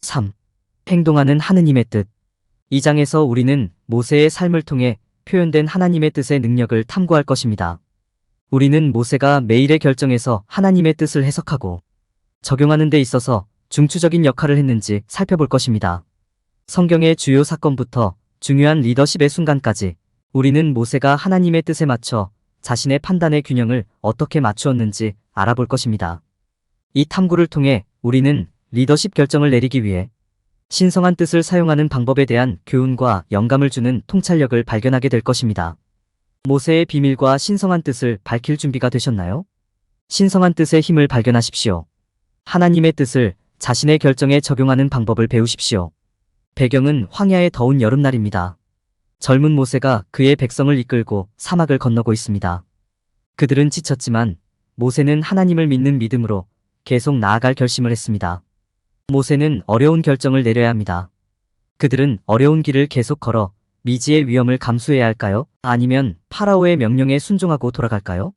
3. 행동하는 하느님의 뜻. 이 장에서 우리는 모세의 삶을 통해 표현된 하나님의 뜻의 능력을 탐구할 것입니다. 우리는 모세가 매일의 결정에서 하나님의 뜻을 해석하고 적용하는 데 있어서 중추적인 역할을 했는지 살펴볼 것입니다. 성경의 주요 사건부터 중요한 리더십의 순간까지 우리는 모세가 하나님의 뜻에 맞춰 자신의 판단의 균형을 어떻게 맞추었는지 알아볼 것입니다. 이 탐구를 통해 우리는 리더십 결정을 내리기 위해 신성한 뜻을 사용하는 방법에 대한 교훈과 영감을 주는 통찰력을 발견하게 될 것입니다. 모세의 비밀과 신성한 뜻을 밝힐 준비가 되셨나요? 신성한 뜻의 힘을 발견하십시오. 하나님의 뜻을 자신의 결정에 적용하는 방법을 배우십시오. 배경은 황야의 더운 여름날입니다. 젊은 모세가 그의 백성을 이끌고 사막을 건너고 있습니다. 그들은 지쳤지만 모세는 하나님을 믿는 믿음으로 계속 나아갈 결심을 했습니다. 모세는 어려운 결정을 내려야 합니다. 그들은 어려운 길을 계속 걸어 미지의 위험을 감수해야 할까요? 아니면 파라오의 명령에 순종하고 돌아갈까요?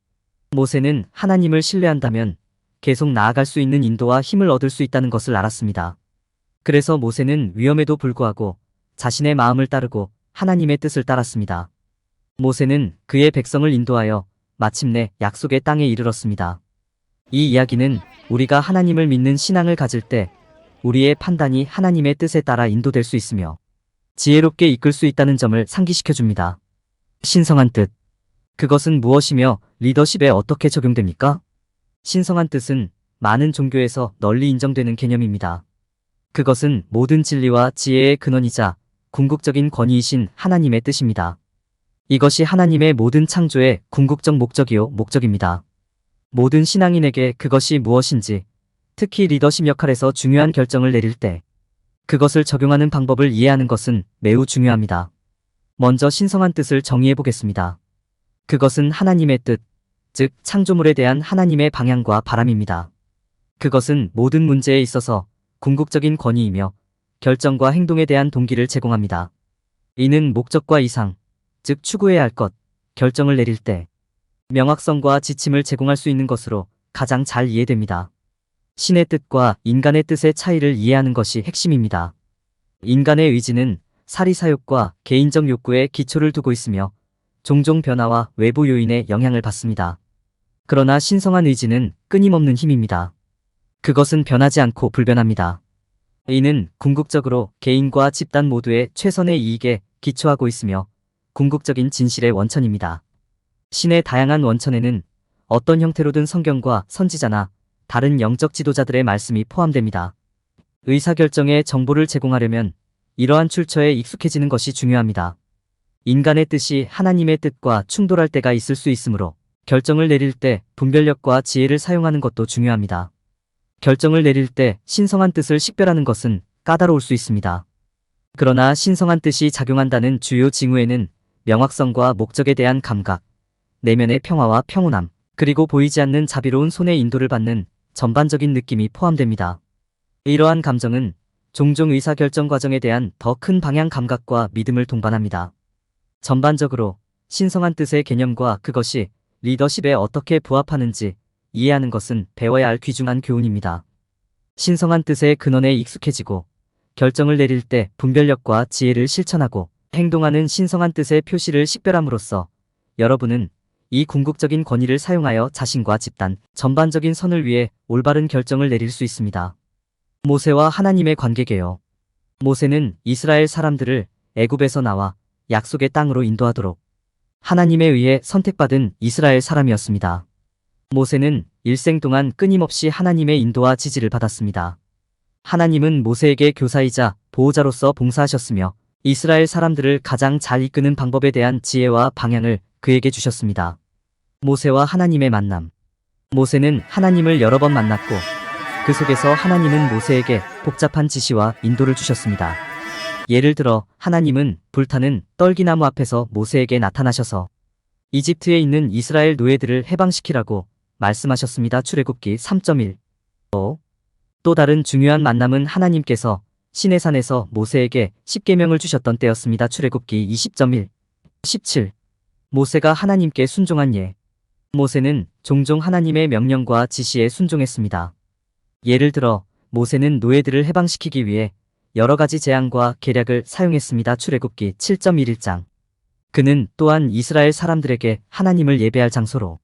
모세는 하나님을 신뢰한다면 계속 나아갈 수 있는 인도와 힘을 얻을 수 있다는 것을 알았습니다. 그래서 모세는 위험에도 불구하고 자신의 마음을 따르고 하나님의 뜻을 따랐습니다. 모세는 그의 백성을 인도하여 마침내 약속의 땅에 이르렀습니다. 이 이야기는 우리가 하나님을 믿는 신앙을 가질 때 우리의 판단이 하나님의 뜻에 따라 인도될 수 있으며 지혜롭게 이끌 수 있다는 점을 상기시켜 줍니다. 신성한 뜻. 그것은 무엇이며 리더십에 어떻게 적용됩니까? 신성한 뜻은 많은 종교에서 널리 인정되는 개념입니다. 그것은 모든 진리와 지혜의 근원이자 궁극적인 권위이신 하나님의 뜻입니다. 이것이 하나님의 모든 창조의 궁극적 목적이요 목적입니다. 모든 신앙인에게 그것이 무엇인지, 특히 리더십 역할에서 중요한 결정을 내릴 때 그것을 적용하는 방법을 이해하는 것은 매우 중요합니다. 먼저 신성한 뜻을 정의해 보겠습니다. 그것은 하나님의 뜻, 즉 창조물에 대한 하나님의 방향과 바람입니다. 그것은 모든 문제에 있어서 궁극적인 권위이며 결정과 행동에 대한 동기를 제공합니다. 이는 목적과 이상, 즉 추구해야 할 것, 결정을 내릴 때 명확성과 지침을 제공할 수 있는 것으로 가장 잘 이해됩니다. 신의 뜻과 인간의 뜻의 차이를 이해하는 것이 핵심입니다. 인간의 의지는 사리사욕과 개인적 욕구에 기초를 두고 있으며 종종 변화와 외부 요인의 영향을 받습니다. 그러나 신성한 의지는 끊임없는 힘입니다. 그것은 변하지 않고 불변합니다. 이는 궁극적으로 개인과 집단 모두의 최선의 이익에 기초하고 있으며 궁극적인 진실의 원천입니다. 신의 다양한 원천에는 어떤 형태로든 성경과 선지자나 다른 영적 지도자들의 말씀이 포함됩니다. 의사결정에 정보를 제공하려면 이러한 출처에 익숙해지는 것이 중요합니다. 인간의 뜻이 하나님의 뜻과 충돌할 때가 있을 수 있으므로 결정을 내릴 때 분별력과 지혜를 사용하는 것도 중요합니다. 결정을 내릴 때 신성한 뜻을 식별하는 것은 까다로울 수 있습니다. 그러나 신성한 뜻이 작용한다는 주요 징후에는 명확성과 목적에 대한 감각, 내면의 평화와 평온함, 그리고 보이지 않는 자비로운 손의 인도를 받는 전반적인 느낌이 포함됩니다. 이러한 감정은 종종 의사결정 과정에 대한 더 큰 방향 감각과 믿음을 동반합니다. 전반적으로 신성한 뜻의 개념과 그것이 리더십에 어떻게 부합하는지 이해하는 것은 배워야 할 귀중한 교훈입니다. 신성한 뜻의 근원에 익숙해지고 결정을 내릴 때 분별력과 지혜를 실천하고 행동하는 신성한 뜻의 표시를 식별함으로써 여러분은 이 궁극적인 권위를 사용하여 자신과 집단, 전반적인 선을 위해 올바른 결정을 내릴 수 있습니다. 모세와 하나님의 관계개요. 모세는 이스라엘 사람들을 애굽에서 나와 약속의 땅으로 인도하도록 하나님에 의해 선택받은 이스라엘 사람이었습니다. 모세는 일생 동안 끊임없이 하나님의 인도와 지지를 받았습니다. 하나님은 모세에게 교사이자 보호자로서 봉사하셨으며 이스라엘 사람들을 가장 잘 이끄는 방법에 대한 지혜와 방향을 그에게 주셨습니다. 모세와 하나님의 만남. 모세는 하나님을 여러 번 만났고 그 속에서 하나님은 모세에게 복잡한 지시와 인도를 주셨습니다. 예를 들어 하나님은 불타는 떨기나무 앞에서 모세에게 나타나셔서 이집트에 있는 이스라엘 노예들을 해방시키라고 말씀하셨습니다. 출애굽기 3.1. 또 다른 중요한 만남은 하나님께서 시내산에서 모세에게 십계명을 주셨던 때였습니다. 출애굽기 20.1. 17. 모세가 하나님께 순종한 예. 모세는 종종 하나님의 명령과 지시에 순종했습니다. 예를 들어 모세는 노예들을 해방시키기 위해 여러 가지 재앙과 계략을 사용했습니다. 출애굽기 7.11장. 그는 또한 이스라엘 사람들에게 하나님을 예배할 장소로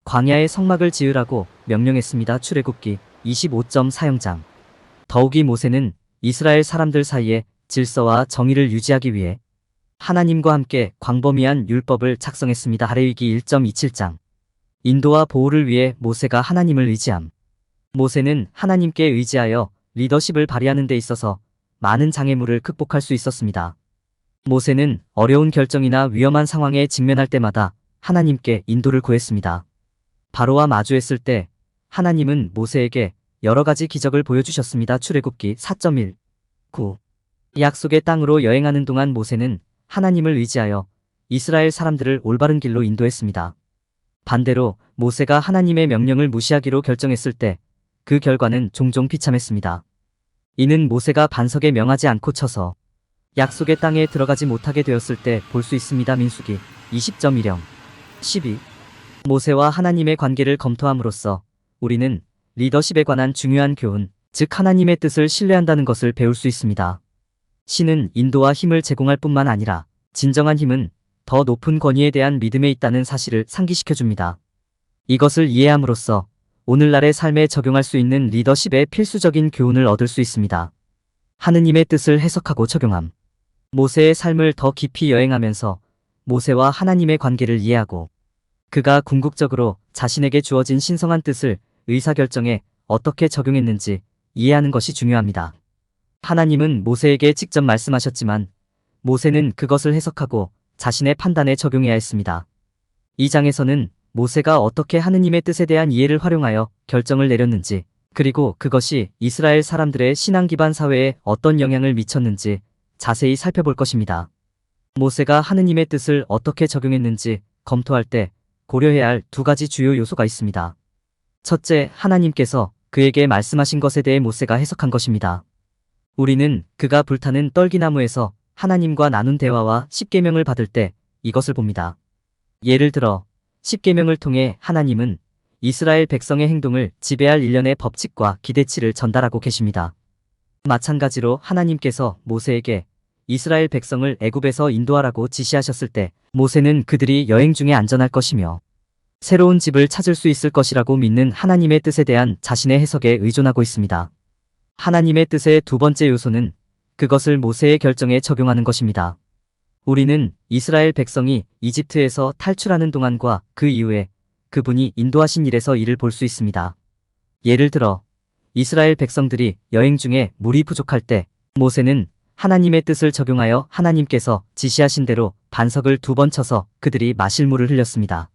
광야의 성막을 지으라고 명령했습니다. 출애굽기 25.4장. 더욱이 모세는 이스라엘 사람들 사이에 질서와 정의를 유지하기 위해 하나님과 함께 광범위한 율법을 작성했습니다. 하레위기 1.27장. 인도와 보호를 위해 모세가 하나님을 의지함. 모세는 하나님께 의지하여 리더십을 발휘하는 데 있어서 많은 장애물을 극복할 수 있었습니다. 모세는 어려운 결정이나 위험한 상황에 직면할 때마다 하나님께 인도를 구했습니다. 바로와 마주했을 때 하나님은 모세에게 여러 가지 기적을 보여주셨습니다. 출애굽기 4.1. 9. 약속의 땅으로 여행하는 동안 모세는 하나님을 의지하여 이스라엘 사람들을 올바른 길로 인도했습니다. 반대로 모세가 하나님의 명령을 무시하기로 결정했을 때 그 결과는 종종 비참했습니다. 이는 모세가 반석에 명하지 않고 쳐서 약속의 땅에 들어가지 못하게 되었을 때 볼 수 있습니다. 민수기 20.10. 12. 모세와 하나님의 관계를 검토함으로써 우리는 리더십에 관한 중요한 교훈, 즉 하나님의 뜻을 신뢰한다는 것을 배울 수 있습니다. 신은 인도와 힘을 제공할 뿐만 아니라 진정한 힘은 더 높은 권위에 대한 믿음에 있다는 사실을 상기시켜줍니다. 이것을 이해함으로써 오늘날의 삶에 적용할 수 있는 리더십의 필수적인 교훈을 얻을 수 있습니다. 하느님의 뜻을 해석하고 적용함. 모세의 삶을 더 깊이 여행하면서 모세와 하나님의 관계를 이해하고 그가 궁극적으로 자신에게 주어진 신성한 뜻을 의사결정에 어떻게 적용했는지 이해하는 것이 중요합니다. 하나님은 모세에게 직접 말씀하셨지만 모세는 그것을 해석하고 자신의 판단에 적용해야 했습니다. 이 장에서는 모세가 어떻게 하느님의 뜻에 대한 이해를 활용하여 결정을 내렸는지, 그리고 그것이 이스라엘 사람들의 신앙 기반 사회에 어떤 영향을 미쳤는지 자세히 살펴볼 것입니다. 모세가 하느님의 뜻을 어떻게 적용했는지 검토할 때 고려해야 할 두 가지 주요 요소가 있습니다. 첫째, 하나님께서 그에게 말씀하신 것에 대해 모세가 해석한 것입니다. 우리는 그가 불타는 떨기나무에서 하나님과 나눈 대화와 십계명을 받을 때 이것을 봅니다. 예를 들어 십계명을 통해 하나님은 이스라엘 백성의 행동을 지배할 일련의 법칙과 기대치를 전달하고 계십니다. 마찬가지로 하나님께서 모세에게 이스라엘 백성을 애굽에서 인도하라고 지시하셨을 때 모세는 그들이 여행 중에 안전할 것이며 새로운 집을 찾을 수 있을 것이라고 믿는 하나님의 뜻에 대한 자신의 해석에 의존하고 있습니다. 하나님의 뜻의 두 번째 요소는 그것을 모세의 결정에 적용하는 것입니다. 우리는 이스라엘 백성이 이집트에서 탈출하는 동안과 그 이후에 그분이 인도하신 일에서 이를 볼 수 있습니다. 예를 들어 이스라엘 백성들이 여행 중에 물이 부족할 때 모세는 하나님의 뜻을 적용하여 하나님께서 지시하신 대로 반석을 2번 쳐서 그들이 마실 물을 흘렸습니다.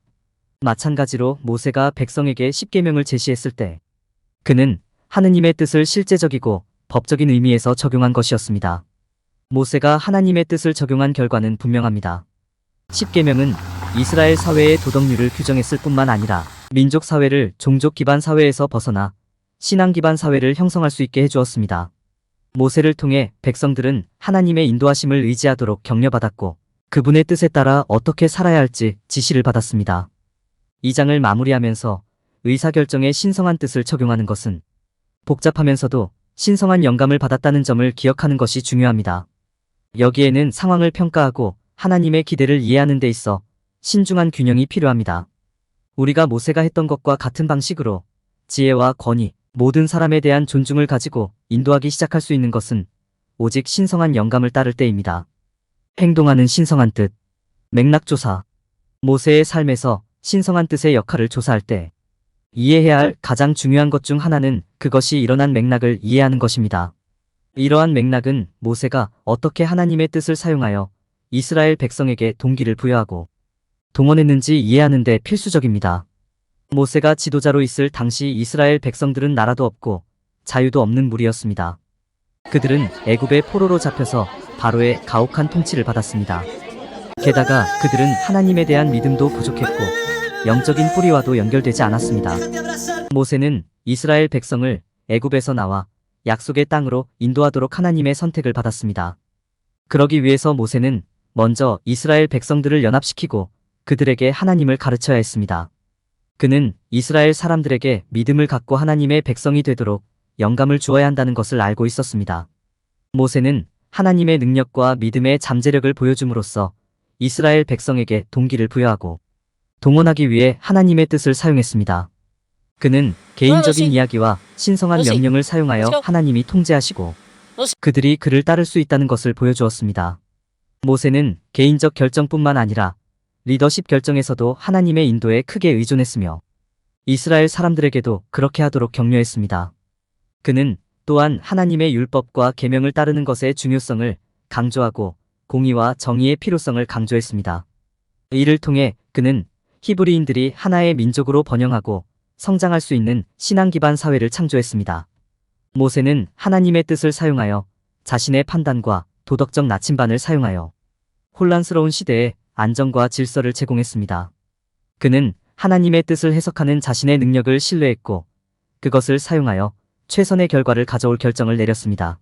마찬가지로 모세가 백성에게 십계명을 제시했을 때 그는 하느님의 뜻을 실제적이고 법적인 의미에서 적용한 것이었습니다. 모세가 하나님의 뜻을 적용한 결과는 분명합니다. 십계명은 이스라엘 사회의 도덕률을 규정했을 뿐만 아니라 민족 사회를 종족 기반 사회에서 벗어나 신앙 기반 사회를 형성할 수 있게 해주었습니다. 모세를 통해 백성들은 하나님의 인도하심을 의지하도록 격려받았고 그분의 뜻에 따라 어떻게 살아야 할지 지시를 받았습니다. 이 장을 마무리하면서 의사결정에 신성한 뜻을 적용하는 것은 복잡하면서도 신성한 영감을 받았다는 점을 기억하는 것이 중요합니다. 여기에는 상황을 평가하고 하나님의 기대를 이해하는 데 있어 신중한 균형이 필요합니다. 우리가 모세가 했던 것과 같은 방식으로 지혜와 권위, 모든 사람에 대한 존중을 가지고 인도하기 시작할 수 있는 것은 오직 신성한 영감을 따를 때입니다. 행동하는 신성한 뜻. 맥락조사. 모세의 삶에서 신성한 뜻의 역할을 조사할 때 이해해야 할 가장 중요한 것 중 하나는 그것이 일어난 맥락을 이해하는 것입니다. 이러한 맥락은 모세가 어떻게 하나님의 뜻을 사용하여 이스라엘 백성에게 동기를 부여하고 동원했는지 이해하는 데 필수적입니다. 모세가 지도자로 있을 당시 이스라엘 백성들은 나라도 없고 자유도 없는 무리였습니다. 그들은 애굽의 포로로 잡혀서 바로의 가혹한 통치를 받았습니다. 게다가 그들은 하나님에 대한 믿음도 부족했고 영적인 뿌리와도 연결되지 않았습니다. 모세는 이스라엘 백성을 애굽에서 나와 약속의 땅으로 인도하도록 하나님의 선택을 받았습니다. 그러기 위해서 모세는 먼저 이스라엘 백성들을 연합시키고 그들에게 하나님을 가르쳐야 했습니다. 그는 이스라엘 사람들에게 믿음을 갖고 하나님의 백성이 되도록 영감을 주어야 한다는 것을 알고 있었습니다. 모세는 하나님의 능력과 믿음의 잠재력을 보여줌으로써 이스라엘 백성에게 동기를 부여하고 동원하기 위해 하나님의 뜻을 사용했습니다. 그는 개인적인 이야기와 신성한 명령을 사용하여 하나님이 통제하시고 그들이 그를 따를 수 있다는 것을 보여주었습니다. 모세는 개인적 결정뿐만 아니라 리더십 결정에서도 하나님의 인도에 크게 의존했으며 이스라엘 사람들에게도 그렇게 하도록 격려했습니다. 그는 또한 하나님의 율법과 계명을 따르는 것의 중요성을 강조하고 공의와 정의의 필요성을 강조했습니다. 이를 통해 그는 히브리인들이 하나의 민족으로 번영하고 성장할 수 있는 신앙 기반 사회를 창조했습니다. 모세는 하나님의 뜻을 사용하여 자신의 판단과 도덕적 나침반을 사용하여 혼란스러운 시대에 안정과 질서를 제공했습니다. 그는 하나님의 뜻을 해석하는 자신의 능력을 신뢰했고 그것을 사용하여 최선의 결과를 가져올 결정을 내렸습니다.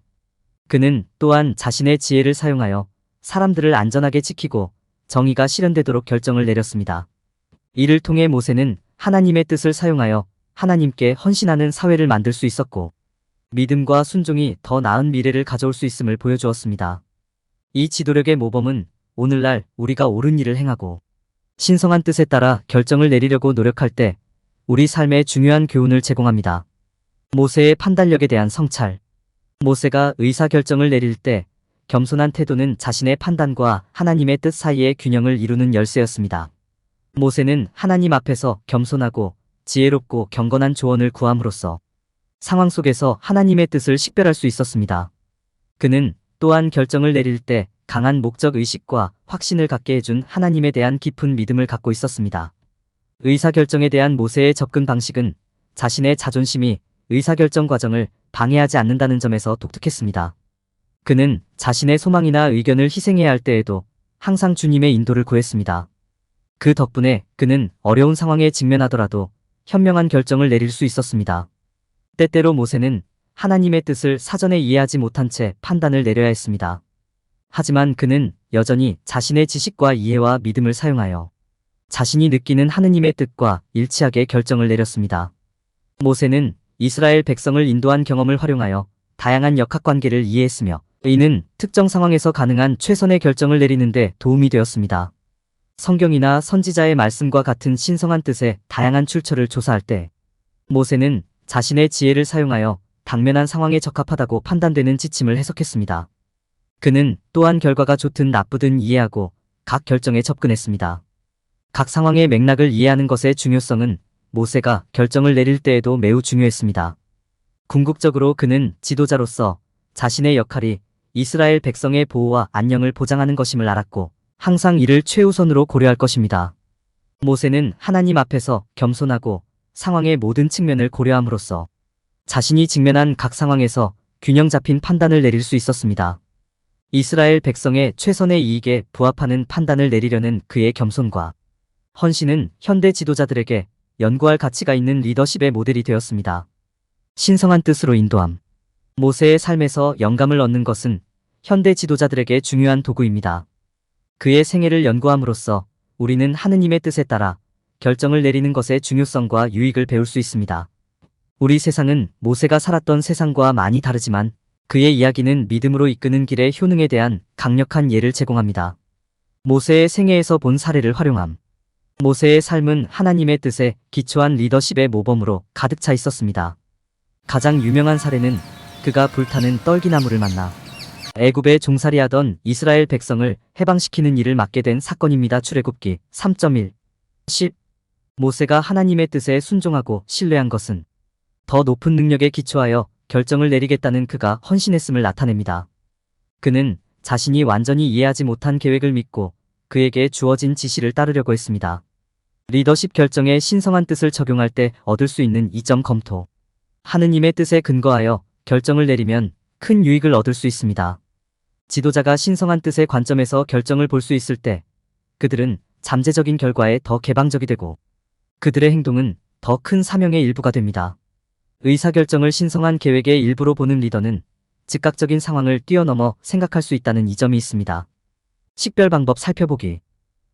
그는 또한 자신의 지혜를 사용하여 사람들을 안전하게 지키고 정의가 실현되도록 결정을 내렸습니다. 이를 통해 모세는 하나님의 뜻을 사용하여 하나님께 헌신하는 사회를 만들 수 있었고 믿음과 순종이 더 나은 미래를 가져올 수 있음을 보여주었습니다. 이 지도력의 모범은 오늘날 우리가 옳은 일을 행하고 신성한 뜻에 따라 결정을 내리려고 노력할 때 우리 삶에 중요한 교훈을 제공합니다. 모세의 판단력에 대한 성찰. 모세가 의사결정을 내릴 때 겸손한 태도는 자신의 판단과 하나님의 뜻 사이의 균형을 이루는 열쇠였습니다. 모세는 하나님 앞에서 겸손하고 지혜롭고 경건한 조언을 구함으로써 상황 속에서 하나님의 뜻을 식별할 수 있었습니다. 그는 또한 결정을 내릴 때 강한 목적 의식과 확신을 갖게 해준 하나님에 대한 깊은 믿음을 갖고 있었습니다. 의사결정에 대한 모세의 접근 방식은 자신의 자존심이 의사결정 과정을 방해하지 않는다는 점에서 독특했습니다. 그는 자신의 소망이나 의견을 희생해야 할 때에도 항상 주님의 인도를 구했습니다. 그 덕분에 그는 어려운 상황에 직면하더라도 현명한 결정을 내릴 수 있었습니다. 때때로 모세는 하나님의 뜻을 사전에 이해하지 못한 채 판단을 내려야 했습니다. 하지만 그는 여전히 자신의 지식과 이해와 믿음을 사용하여 자신이 느끼는 하느님의 뜻과 일치하게 결정을 내렸습니다. 모세는 이스라엘 백성을 인도한 경험을 활용하여 다양한 역학관계를 이해했으며 이는 특정 상황에서 가능한 최선의 결정을 내리는 데 도움이 되었습니다. 성경이나 선지자의 말씀과 같은 신성한 뜻의 다양한 출처를 조사할 때 모세는 자신의 지혜를 사용하여 당면한 상황에 적합하다고 판단되는 지침을 해석했습니다. 그는 또한 결과가 좋든 나쁘든 이해하고 각 결정에 접근했습니다. 각 상황의 맥락을 이해하는 것의 중요성은 모세가 결정을 내릴 때에도 매우 중요했습니다. 궁극적으로 그는 지도자로서 자신의 역할이 이스라엘 백성의 보호와 안녕을 보장하는 것임을 알았고 항상 이를 최우선으로 고려할 것입니다. 모세는 하나님 앞에서 겸손하고 상황의 모든 측면을 고려함으로써 자신이 직면한 각 상황에서 균형 잡힌 판단을 내릴 수 있었습니다. 이스라엘 백성의 최선의 이익에 부합하는 판단을 내리려는 그의 겸손과 헌신은 현대 지도자들에게 연구할 가치가 있는 리더십의 모델이 되었습니다. 신성한 뜻으로 인도함. 모세의 삶에서 영감을 얻는 것은 현대 지도자들에게 중요한 도구입니다. 그의 생애를 연구함으로써 우리는 하느님의 뜻에 따라 결정을 내리는 것의 중요성과 유익을 배울 수 있습니다. 우리 세상은 모세가 살았던 세상과 많이 다르지만 그의 이야기는 믿음으로 이끄는 길의 효능에 대한 강력한 예를 제공합니다. 모세의 생애에서 본 사례를 활용함. 모세의 삶은 하나님의 뜻에 기초한 리더십의 모범으로 가득 차 있었습니다. 가장 유명한 사례는 그가 불타는 떨기나무를 만나 애굽에 종살이하던 이스라엘 백성을 해방시키는 일을 맡게 된 사건입니다. 출애굽기 3.1 10 모세가 하나님의 뜻에 순종하고 신뢰한 것은 더 높은 능력에 기초하여 결정을 내리겠다는 그가 헌신했음을 나타냅니다. 그는 자신이 완전히 이해하지 못한 계획을 믿고 그에게 주어진 지시를 따르려고 했습니다. 리더십 결정에 신성한 뜻을 적용할 때 얻을 수 있는 이점 검토. 하느님의 뜻에 근거하여 결정을 내리면 큰 유익을 얻을 수 있습니다. 지도자가 신성한 뜻의 관점에서 결정을 볼 수 있을 때 그들은 잠재적인 결과에 더 개방적이 되고 그들의 행동은 더 큰 사명의 일부가 됩니다. 의사결정을 신성한 계획의 일부로 보는 리더는 즉각적인 상황을 뛰어넘어 생각할 수 있다는 이점이 있습니다. 식별 방법 살펴보기.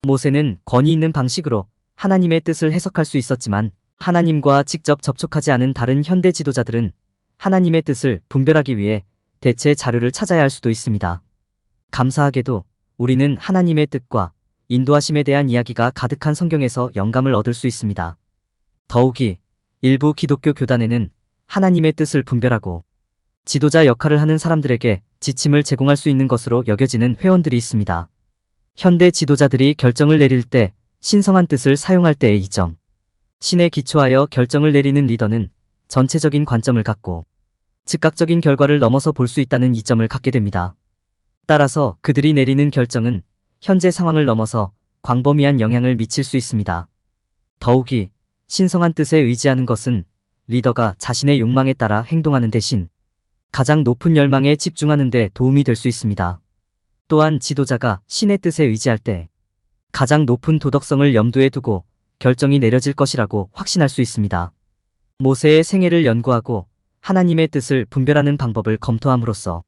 모세는 권위 있는 방식으로 하나님의 뜻을 해석할 수 있었지만 하나님과 직접 접촉하지 않은 다른 현대 지도자들은 하나님의 뜻을 분별하기 위해 대체 자료를 찾아야 할 수도 있습니다. 감사하게도 우리는 하나님의 뜻과 인도하심에 대한 이야기가 가득한 성경에서 영감을 얻을 수 있습니다. 더욱이 일부 기독교 교단에는 하나님의 뜻을 분별하고 지도자 역할을 하는 사람들에게 지침을 제공할 수 있는 것으로 여겨지는 회원들이 있습니다. 현대 지도자들이 결정을 내릴 때 신성한 뜻을 사용할 때의 이점. 신에 기초하여 결정을 내리는 리더는 전체적인 관점을 갖고 즉각적인 결과를 넘어서 볼 수 있다는 이점을 갖게 됩니다. 따라서 그들이 내리는 결정은 현재 상황을 넘어서 광범위한 영향을 미칠 수 있습니다. 더욱이 신성한 뜻에 의지하는 것은 리더가 자신의 욕망에 따라 행동하는 대신 가장 높은 열망에 집중하는 데 도움이 될 수 있습니다. 또한 지도자가 신의 뜻에 의지할 때 가장 높은 도덕성을 염두에 두고 결정이 내려질 것이라고 확신할 수 있습니다. 모세의 생애를 연구하고 하나님의 뜻을 분별하는 방법을 검토함으로써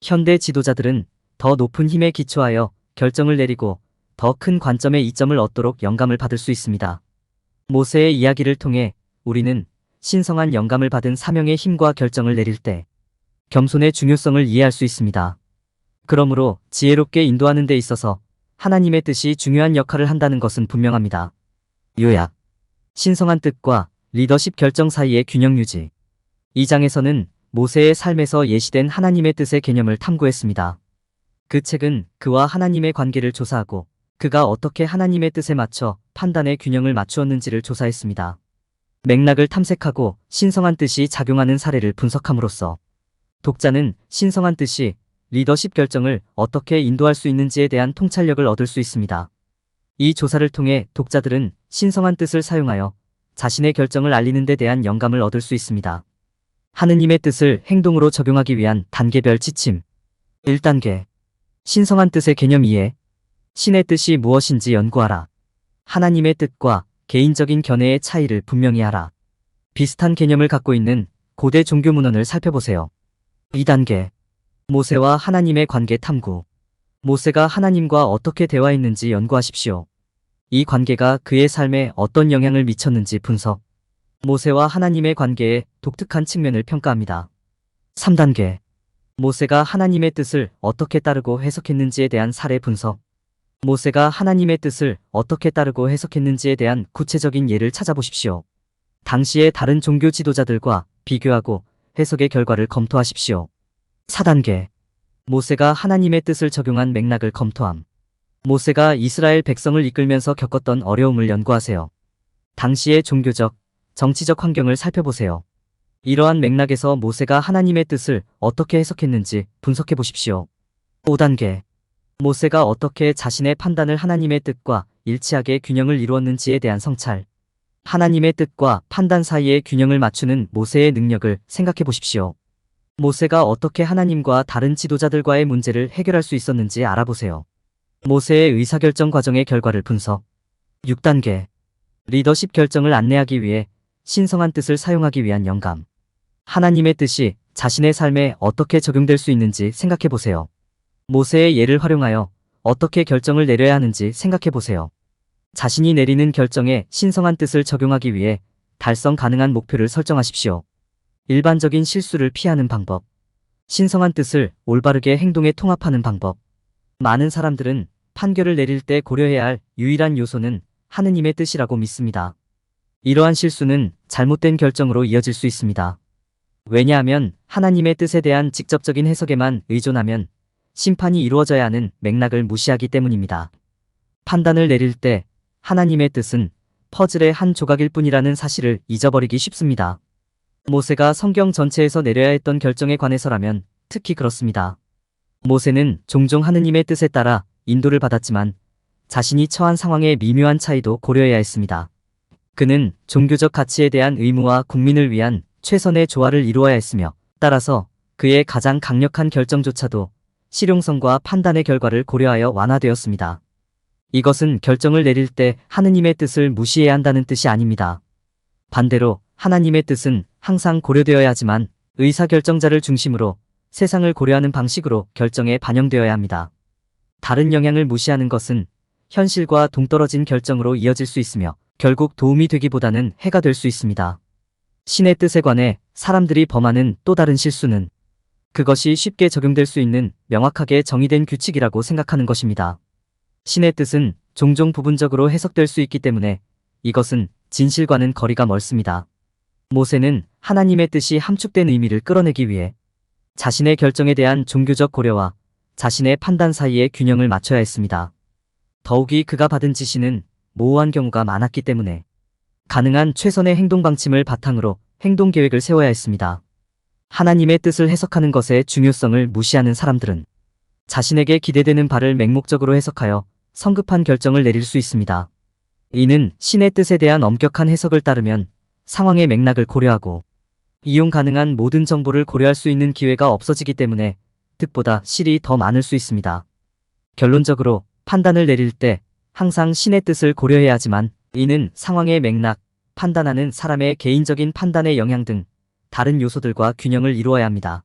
현대 지도자들은 더 높은 힘에 기초하여 결정을 내리고 더 큰 관점의 이점을 얻도록 영감을 받을 수 있습니다. 모세의 이야기를 통해 우리는 신성한 영감을 받은 사명의 힘과 결정을 내릴 때 겸손의 중요성을 이해할 수 있습니다. 그러므로 지혜롭게 인도하는 데 있어서 하나님의 뜻이 중요한 역할을 한다는 것은 분명합니다. 요약. 신성한 뜻과 리더십 결정 사이의 균형 유지. 이 장에서는 모세의 삶에서 예시된 하나님의 뜻의 개념을 탐구했습니다. 그 책은 그와 하나님의 관계를 조사하고 그가 어떻게 하나님의 뜻에 맞춰 판단의 균형을 맞추었는지를 조사했습니다. 맥락을 탐색하고 신성한 뜻이 작용하는 사례를 분석함으로써 독자는 신성한 뜻이 리더십 결정을 어떻게 인도할 수 있는지에 대한 통찰력을 얻을 수 있습니다. 이 조사를 통해 독자들은 신성한 뜻을 사용하여 자신의 결정을 알리는 데 대한 영감을 얻을 수 있습니다. 하느님의 뜻을 행동으로 적용하기 위한 단계별 지침. 1단계. 신성한 뜻의 개념 이해. 신의 뜻이 무엇인지 연구하라. 하나님의 뜻과 개인적인 견해의 차이를 분명히 하라. 비슷한 개념을 갖고 있는 고대 종교 문헌을 살펴보세요. 2단계. 모세와 하나님의 관계 탐구. 모세가 하나님과 어떻게 대화했는지 연구하십시오. 이 관계가 그의 삶에 어떤 영향을 미쳤는지 분석. 모세와 하나님의 관계의 독특한 측면을 평가합니다. 3단계. 모세가 하나님의 뜻을 어떻게 따르고 해석했는지에 대한 사례 분석. 모세가 하나님의 뜻을 어떻게 따르고 해석했는지에 대한 구체적인 예를 찾아보십시오. 당시의 다른 종교 지도자들과 비교하고 해석의 결과를 검토하십시오. 4단계. 모세가 하나님의 뜻을 적용한 맥락을 검토함. 모세가 이스라엘 백성을 이끌면서 겪었던 어려움을 연구하세요. 당시의 종교적, 정치적 환경을 살펴보세요. 이러한 맥락에서 모세가 하나님의 뜻을 어떻게 해석했는지 분석해 보십시오. 5단계. 모세가 어떻게 자신의 판단을 하나님의 뜻과 일치하게 균형을 이루었는지에 대한 성찰. 하나님의 뜻과 판단 사이의 균형을 맞추는 모세의 능력을 생각해 보십시오. 모세가 어떻게 하나님과 다른 지도자들과의 문제를 해결할 수 있었는지 알아보세요. 모세의 의사결정 과정의 결과를 분석. 6단계. 리더십 결정을 안내하기 위해 신성한 뜻을 사용하기 위한 영감. 하나님의 뜻이 자신의 삶에 어떻게 적용될 수 있는지 생각해 보세요. 모세의 예를 활용하여 어떻게 결정을 내려야 하는지 생각해 보세요. 자신이 내리는 결정에 신성한 뜻을 적용하기 위해 달성 가능한 목표를 설정하십시오. 일반적인 실수를 피하는 방법. 신성한 뜻을 올바르게 행동에 통합하는 방법. 많은 사람들은 판결을 내릴 때 고려해야 할 유일한 요소는 하느님의 뜻이라고 믿습니다. 이러한 실수는 잘못된 결정으로 이어질 수 있습니다. 왜냐하면 하나님의 뜻에 대한 직접적인 해석에만 의존하면 심판이 이루어져야 하는 맥락을 무시하기 때문입니다. 판단을 내릴 때 하나님의 뜻은 퍼즐의 한 조각일 뿐이라는 사실을 잊어버리기 쉽습니다. 모세가 성경 전체에서 내려야 했던 결정에 관해서라면 특히 그렇습니다. 모세는 종종 하느님의 뜻에 따라 인도를 받았지만 자신이 처한 상황의 미묘한 차이도 고려해야 했습니다. 그는 종교적 가치에 대한 의무와 국민을 위한 최선의 조화를 이루어야 했으며 따라서 그의 가장 강력한 결정조차도 실용성과 판단의 결과를 고려하여 완화되었습니다. 이것은 결정을 내릴 때 하느님의 뜻을 무시해야 한다는 뜻이 아닙니다. 반대로 하나님의 뜻은 항상 고려되어야 하지만 의사결정자를 중심으로 세상을 고려하는 방식으로 결정에 반영되어야 합니다. 다른 영향을 무시하는 것은 현실과 동떨어진 결정으로 이어질 수 있으며 결국 도움이 되기보다는 해가 될 수 있습니다. 신의 뜻에 관해 사람들이 범하는 또 다른 실수는 그것이 쉽게 적용될 수 있는 명확하게 정의된 규칙이라고 생각하는 것입니다. 신의 뜻은 종종 부분적으로 해석될 수 있기 때문에 이것은 진실과는 거리가 멀습니다. 모세는 하나님의 뜻이 함축된 의미를 끌어내기 위해 자신의 결정에 대한 종교적 고려와 자신의 판단 사이의 균형을 맞춰야 했습니다. 더욱이 그가 받은 지시는 모호한 경우가 많았기 때문에 가능한 최선의 행동 방침을 바탕으로 행동 계획을 세워야 했습니다. 하나님의 뜻을 해석하는 것의 중요성을 무시하는 사람들은 자신에게 기대되는 바를 맹목적으로 해석하여 성급한 결정을 내릴 수 있습니다. 이는 신의 뜻에 대한 엄격한 해석을 따르면 상황의 맥락을 고려하고 이용 가능한 모든 정보를 고려할 수 있는 기회가 없어지기 때문에 득보다 실이 더 많을 수 있습니다. 결론적으로 판단을 내릴 때 항상 신의 뜻을 고려해야 하지만 이는 상황의 맥락, 판단하는 사람의 개인적인 판단의 영향 등 다른 요소들과 균형을 이루어야 합니다.